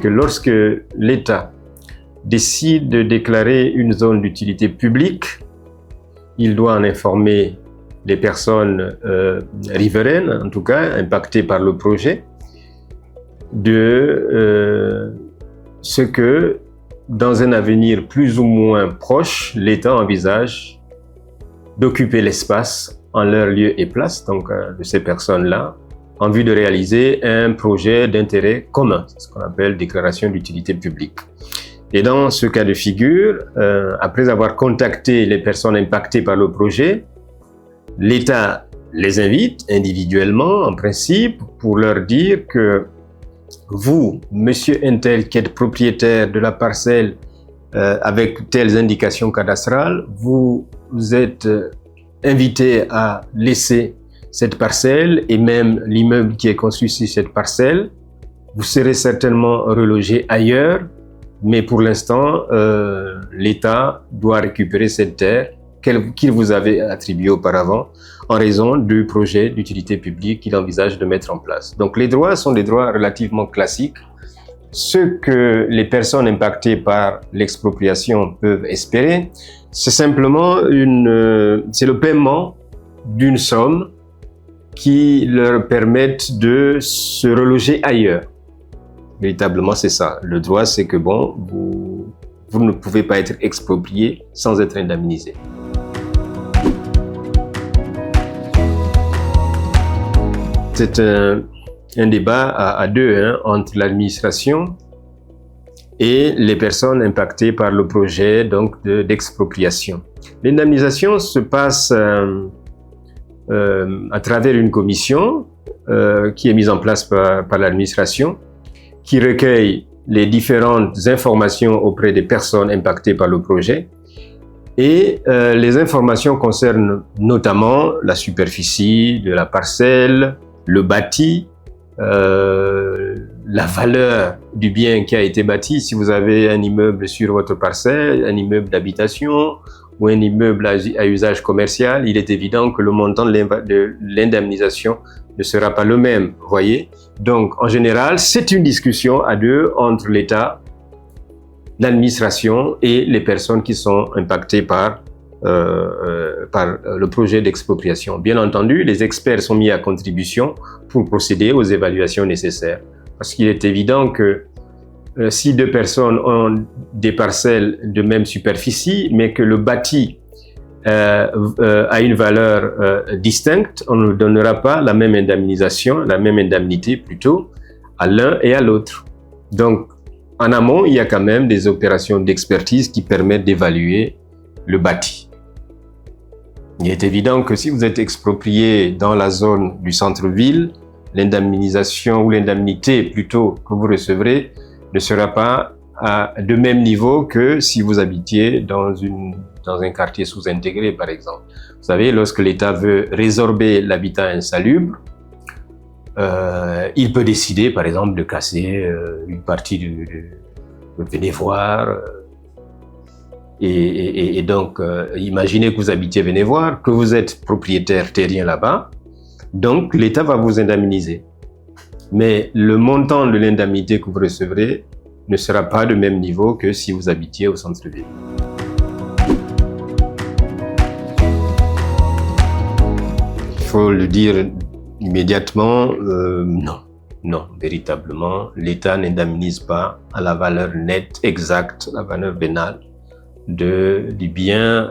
Que lorsque l'État décide de déclarer une zone d'utilité publique, il doit en informer les personnes riveraines, en tout cas impactées par le projet, de ce que, dans un avenir plus ou moins proche, l'État envisage d'occuper l'espace en leur lieu et place, donc de ces personnes-là, en vue de réaliser un projet d'intérêt commun, ce qu'on appelle déclaration d'utilité publique. Et dans ce cas de figure, après avoir contacté les personnes impactées par le projet, l'État les invite individuellement, en principe, pour leur dire que vous, monsieur Intel, qui êtes propriétaire de la parcelle avec telles indications cadastrales, vous êtes invité à laisser cette parcelle et même l'immeuble qui est construit sur cette parcelle. Vous serez certainement relogé ailleurs, mais pour l'instant, l'État doit récupérer cette terre qu'il vous avait attribuée auparavant en raison du projet d'utilité publique qu'il envisage de mettre en place. Donc les droits sont des droits relativement classiques. Ce que les personnes impactées par l'expropriation peuvent espérer, c'est simplement c'est le paiement d'une somme qui leur permettent de se reloger ailleurs. Véritablement, c'est ça. Le droit, c'est que bon, vous ne pouvez pas être exproprié sans être indemnisé. C'est un débat à deux entre l'administration et les personnes impactées par le projet donc d'expropriation. L'indemnisation se passe à travers une commission qui est mise en place par l'administration, qui recueille les différentes informations auprès des personnes impactées par le projet. Et les informations concernent notamment la superficie de la parcelle, le bâti, la valeur du bien qui a été bâti. Si vous avez un immeuble sur votre parcelle, un immeuble d'habitation ou un immeuble à usage commercial, il est évident que le montant de l'indemnisation ne sera pas le même, voyez. Donc, en général, c'est une discussion à deux entre l'État, l'administration et les personnes qui sont impactées par le projet d'expropriation. Bien entendu, les experts sont mis à contribution pour procéder aux évaluations nécessaires. Parce qu'il est évident que si deux personnes ont des parcelles de même superficie, mais que le bâti a une valeur distincte, on ne donnera pas la même indemnisation, la même indemnité plutôt, à l'un et à l'autre. Donc, en amont, il y a quand même des opérations d'expertise qui permettent d'évaluer le bâti. Il est évident que si vous êtes exproprié dans la zone du centre-ville, l'indemnisation ou l'indemnité plutôt que vous recevrez ne sera pas de même niveau que si vous habitiez dans un quartier sous-intégré, par exemple. Vous savez, lorsque l'État veut résorber l'habitat insalubre, il peut décider, par exemple, de casser une partie du Vénévoire. Et donc, imaginez que vous habitiez Vénévoire, que vous êtes propriétaire terrien là-bas, donc l'État va vous indemniser. Mais le montant de l'indemnité que vous recevrez ne sera pas de même niveau que si vous habitiez au centre-ville. Il faut le dire immédiatement, non, véritablement, l'État n'indemnise pas à la valeur nette exacte, la valeur vénale du bien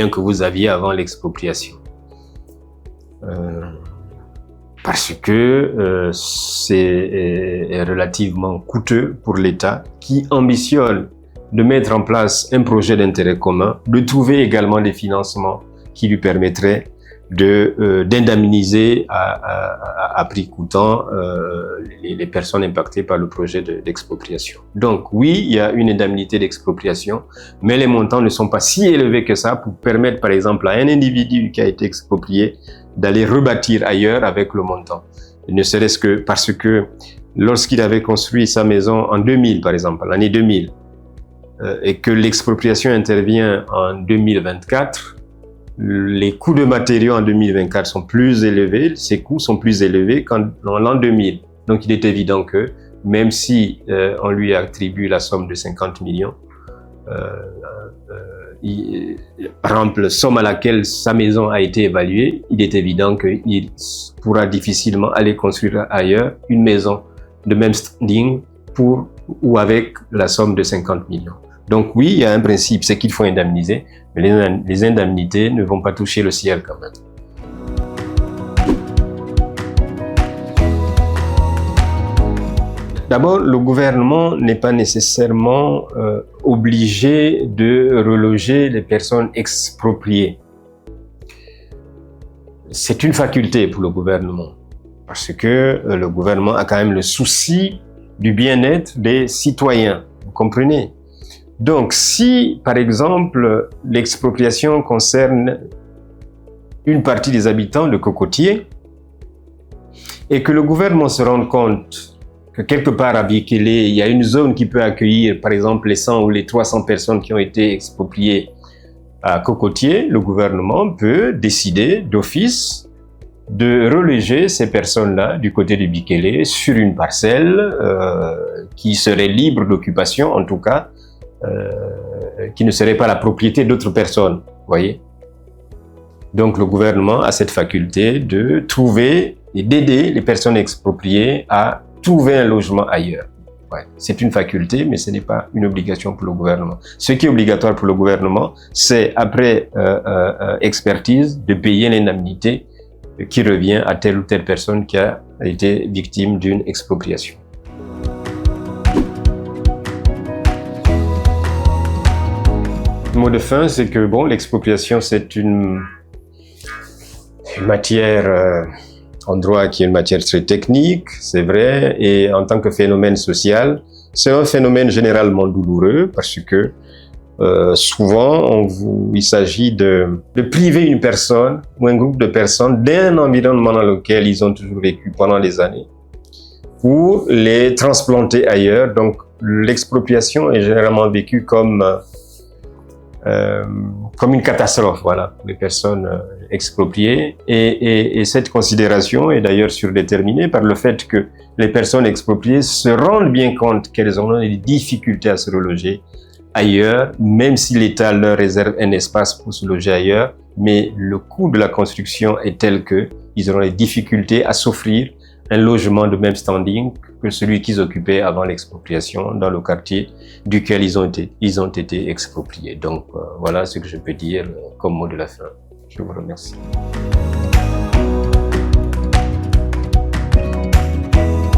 que vous aviez avant l'expropriation. Parce que c'est relativement coûteux pour l'État qui ambitionne de mettre en place un projet d'intérêt commun, de trouver également des financements qui lui permettraient d'indemniser à prix coûtant les personnes impactées par le projet d'expropriation. Donc oui, il y a une indemnité d'expropriation, mais les montants ne sont pas si élevés que ça pour permettre par exemple à un individu qui a été exproprié d'aller rebâtir ailleurs avec le montant. Ne serait-ce que parce que lorsqu'il avait construit sa maison en 2000 par exemple, l'année 2000, et que l'expropriation intervient en 2024, les coûts de matériaux en 2024 sont plus élevés, ces coûts sont plus élevés qu'en l'an 2000. Donc il est évident que même si on lui attribue la somme de 50 millions, par exemple, somme à laquelle sa maison a été évaluée, il est évident qu'il pourra difficilement aller construire ailleurs une maison de même standing pour ou avec la somme de 50 millions. Donc oui, il y a un principe, c'est qu'il faut indemniser, mais les indemnités ne vont pas toucher le ciel quand même. D'abord, le gouvernement n'est pas nécessairement obligé de reloger les personnes expropriées. C'est une faculté pour le gouvernement, parce que le gouvernement a quand même le souci du bien-être des citoyens, vous comprenez? Donc, si, par exemple, l'expropriation concerne une partie des habitants de Cocotier et que le gouvernement se rende compte que quelque part à Bikele, il y a une zone qui peut accueillir, par exemple, les 100 ou les 300 personnes qui ont été expropriées à Cocotier, le gouvernement peut décider d'office de reloger ces personnes-là du côté de Bikele sur une parcelle qui serait libre d'occupation, en tout cas, qui ne serait pas la propriété d'autres personnes, voyez. Donc le gouvernement a cette faculté de trouver et d'aider les personnes expropriées à trouver un logement ailleurs. Ouais. C'est une faculté, mais ce n'est pas une obligation pour le gouvernement. Ce qui est obligatoire pour le gouvernement, c'est après expertise de payer l'indemnité qui revient à telle ou telle personne qui a été victime d'une expropriation. Le mot de fin, c'est que bon, l'expropriation, c'est une matière en droit qui est une matière très technique, c'est vrai, et en tant que phénomène social, c'est un phénomène généralement douloureux parce que souvent, il s'agit de priver une personne ou un groupe de personnes d'un environnement dans lequel ils ont toujours vécu pendant des années pour les transplanter ailleurs. Donc, l'expropriation est généralement vécue comme une catastrophe, voilà, pour les personnes expropriées. Et cette considération est d'ailleurs surdéterminée par le fait que les personnes expropriées se rendent bien compte qu'elles ont des difficultés à se reloger ailleurs, même si l'État leur réserve un espace pour se loger ailleurs, mais le coût de la construction est tel qu'ils auront des difficultés à s'offrir un logement de même standing que celui qu'ils occupaient avant l'expropriation dans le quartier duquel ils ont été expropriés. Donc voilà ce que je peux dire comme mot de la fin. Je vous remercie.